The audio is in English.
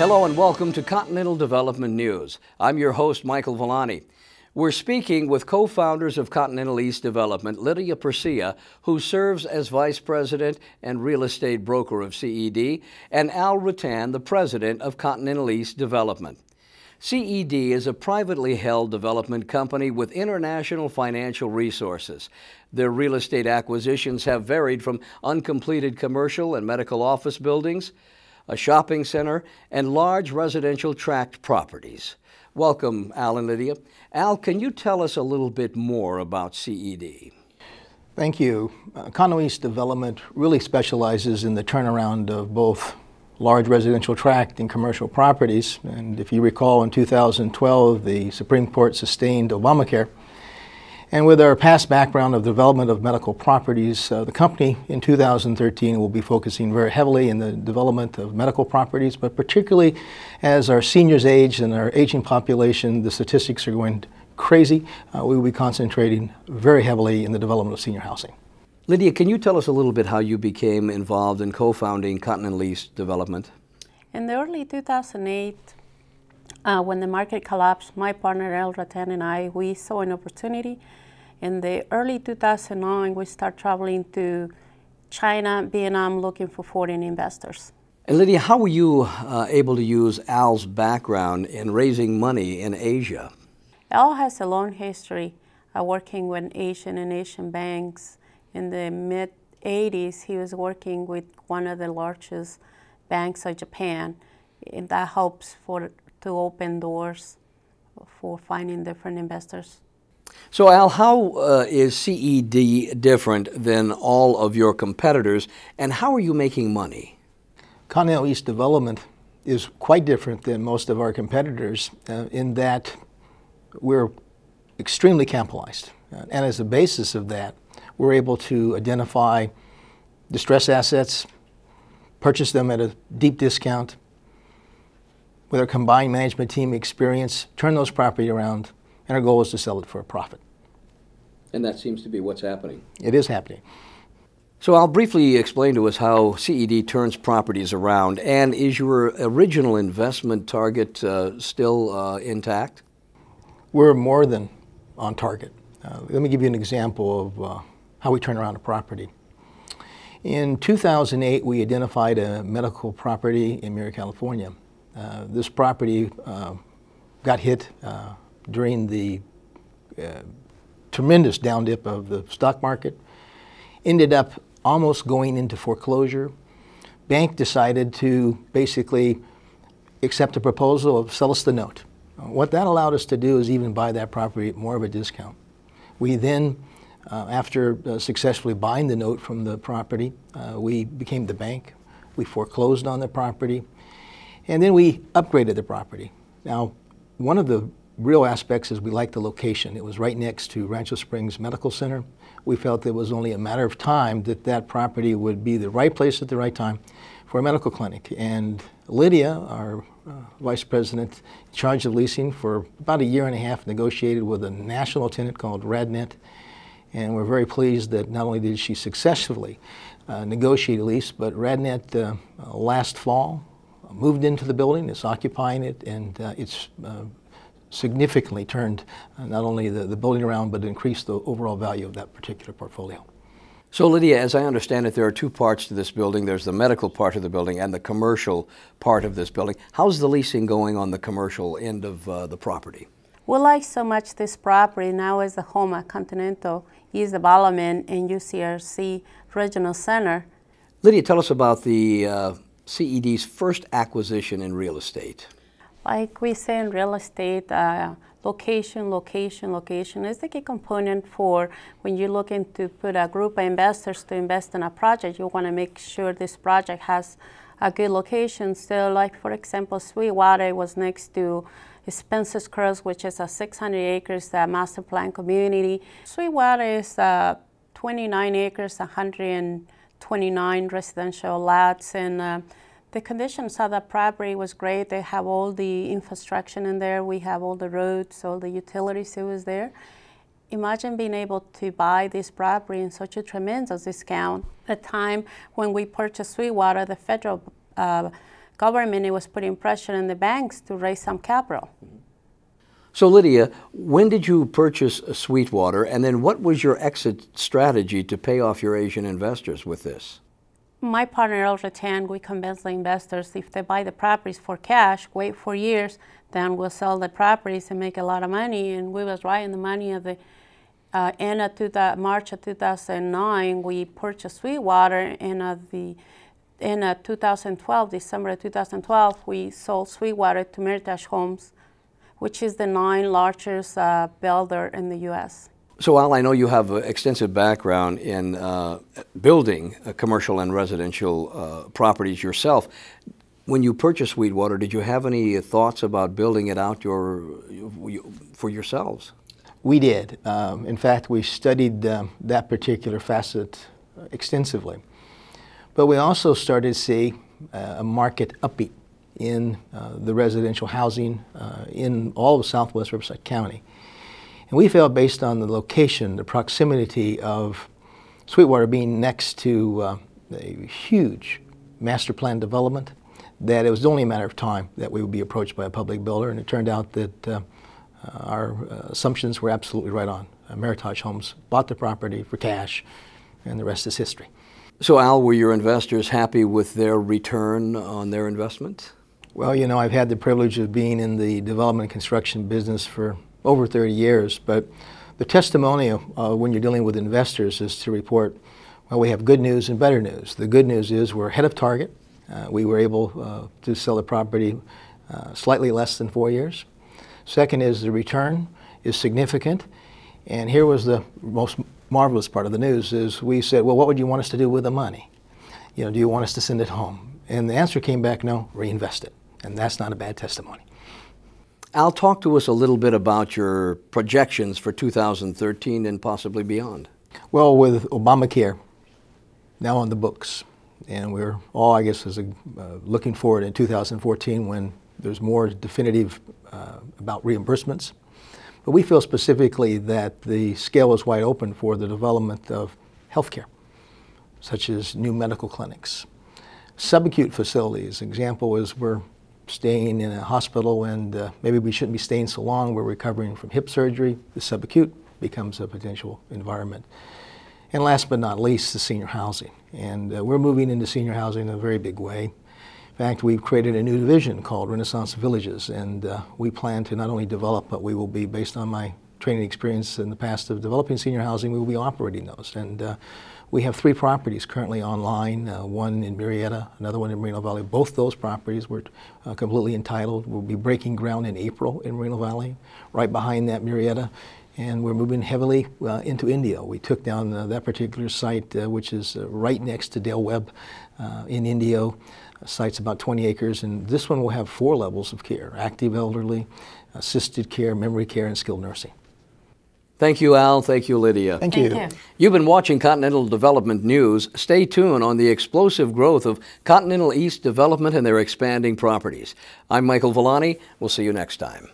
Hello and welcome to Continental Development News. I'm your host, Michael Villani. We're speaking with co-founders of Continental East Development, Lydia Persia, who serves as Vice President and Real Estate Broker of CED, and Al Rattan, the President of Continental East Development. CED is a privately held development company with international financial resources. Their real estate acquisitions have varied from uncompleted commercial and medical office buildings, a shopping center, and large residential tract properties. Welcome, Al and Lydia. Al, can you tell us a little bit more about CED? Thank you. Continental East Development really specializes in the turnaround of both large residential tract and commercial properties. And if you recall, in 2012, the Supreme Court sustained Obamacare. And with our past background of development of medical properties, the company in 2013 will be focusing very heavily in the development of medical properties, but particularly as our seniors age and our aging population, the statistics are going crazy. We will be concentrating very heavily in the development of senior housing. Lydia, can you tell us a little bit how you became involved in co-founding Continental East Development? In the early 2008, when the market collapsed, my partner Al Rattan and I, we saw an opportunity. In the early 2009, we started traveling to China, Vietnam, looking for foreign investors. And Lydia, how were you able to use Al's background in raising money in Asia? Al has a long history working with Asian banks. In the mid-'80s, he was working with one of the largest banks of Japan, and that helps to open doors for finding different investors. So Al, how is CED different than all of your competitors, and how are you making money? Continental East Development is quite different than most of our competitors in that we're extremely capitalized. And as a basis of that, we're able to identify distressed assets, purchase them at a deep discount, with our combined management team experience, turn those property around, and our goal is to sell it for a profit. And that seems to be what's happening. It is happening. So I'll briefly explain to us how CED turns properties around, and is your original investment target still intact? We're more than on target. Let me give you an example of how we turn around a property. In 2008, we identified a medical property in Murrieta, California. This property got hit during the tremendous down dip of the stock market, ended up almost going into foreclosure. Bank decided to basically accept a proposal of sell us the note. What that allowed us to do is even buy that property at more of a discount. We then, after successfully buying the note from the property, we became the bank. We foreclosed on the property, and then we upgraded the property. Now, one of the real aspects is we liked the location. It was right next to Rancho Springs Medical Center. We felt it was only a matter of time that that property would be the right place at the right time for a medical clinic. And Lydia, our Vice President in charge of leasing, for about a year and a half negotiated with a national tenant called RadNet. And we're very pleased that not only did she successfully negotiate a lease, but RadNet last fall moved into the building, it's occupying it, and it's significantly turned not only the building around, but increased the overall value of that particular portfolio. So Lydia, as I understand it, there are two parts to this building. There's the medical part of the building and the commercial part of this building. How's the leasing going on the commercial end of the property? We like so much this property now as the home at Continental East Development and UCRC Regional Center. Lydia, tell us about the CED's first acquisition in real estate. Like we say in real estate, location is the key component for when you're looking to put a group of investors to invest in a project. You want to make sure this project has a good location. So like, for example, Sweetwater was next to Spencer's Cross, which is a 600 acres master plan community. Sweetwater is 29 acres, 129 residential lots, and the conditions of the property was great. They have all the infrastructure in there. We have all the roads, all the utilities, it was there. Imagine being able to buy this property in such a tremendous discount. At the time when we purchased Sweetwater, the federal government it was putting pressure on the banks to raise some capital. So Lydia, when did you purchase Sweetwater, and then what was your exit strategy to pay off your Asian investors with this? My partner, El Ratan, we convince the investors if they buy the properties for cash, wait 4 years, then we'll sell the properties and make a lot of money. And we was right in the money of the end of March of 2009. We purchased Sweetwater, and in 2012, December of 2012, we sold Sweetwater to Murrieta Homes, which is the 9th largest builder in the U.S. So Al, I know you have an extensive background in building commercial and residential properties yourself. When you purchased Sweetwater, did you have any thoughts about building it out for yourselves? We did. In fact, we studied that particular facet extensively. But we also started to see a market upbeat in the residential housing in all of southwest Riverside County. And we felt, based on the location, the proximity of Sweetwater being next to a huge master plan development, that it was only a matter of time that we would be approached by a public builder. And it turned out that our assumptions were absolutely right on. Meritage Homes bought the property for cash, and the rest is history. So Al, were your investors happy with their return on their investment? Well, you know, I've had the privilege of being in the development and construction business for over 30 years, but the testimonial when you're dealing with investors is to report, well, we have good news and better news. The good news is we're ahead of target. We were able to sell the property slightly less than 4 years. Second is the return is significant. And here was the most marvelous part of the news is we said, well, what would you want us to do with the money? You know, do you want us to send it home? And the answer came back, no, reinvest it. And that's not a bad testimony. Al, talk to us a little bit about your projections for 2013 and possibly beyond. Well, with Obamacare now on the books, and we're all, I guess, looking forward in 2014 when there's more definitive about reimbursements. But we feel specifically that the scale is wide open for the development of healthcare, such as new medical clinics. Subacute facilities, example is we're staying in a hospital and maybe we shouldn't be staying so long. We're recovering from hip surgery. The subacute becomes a potential environment. And last but not least, the senior housing. And we're moving into senior housing in a very big way. In fact, we've created a new division called Renaissance Villages, and we plan to not only develop, but we will be, based on my training experience in the past of developing senior housing, we will be operating those. And we have 3 properties currently online, one in Murrieta, another one in Moreno Valley. Both those properties were completely entitled. We'll be breaking ground in April in Moreno Valley, right behind that Murrieta. And we're moving heavily into Indio. We took down that particular site, which is right next to Dale Webb in Indio. Site's about 20 acres, and this one will have 4 levels of care: active elderly, assisted care, memory care, and skilled nursing. Thank you, Al. Thank you, Lydia. Thank you. You've been watching Continental Development News. Stay tuned on the explosive growth of Continental East Development and their expanding properties. I'm Michael Villani. We'll see you next time.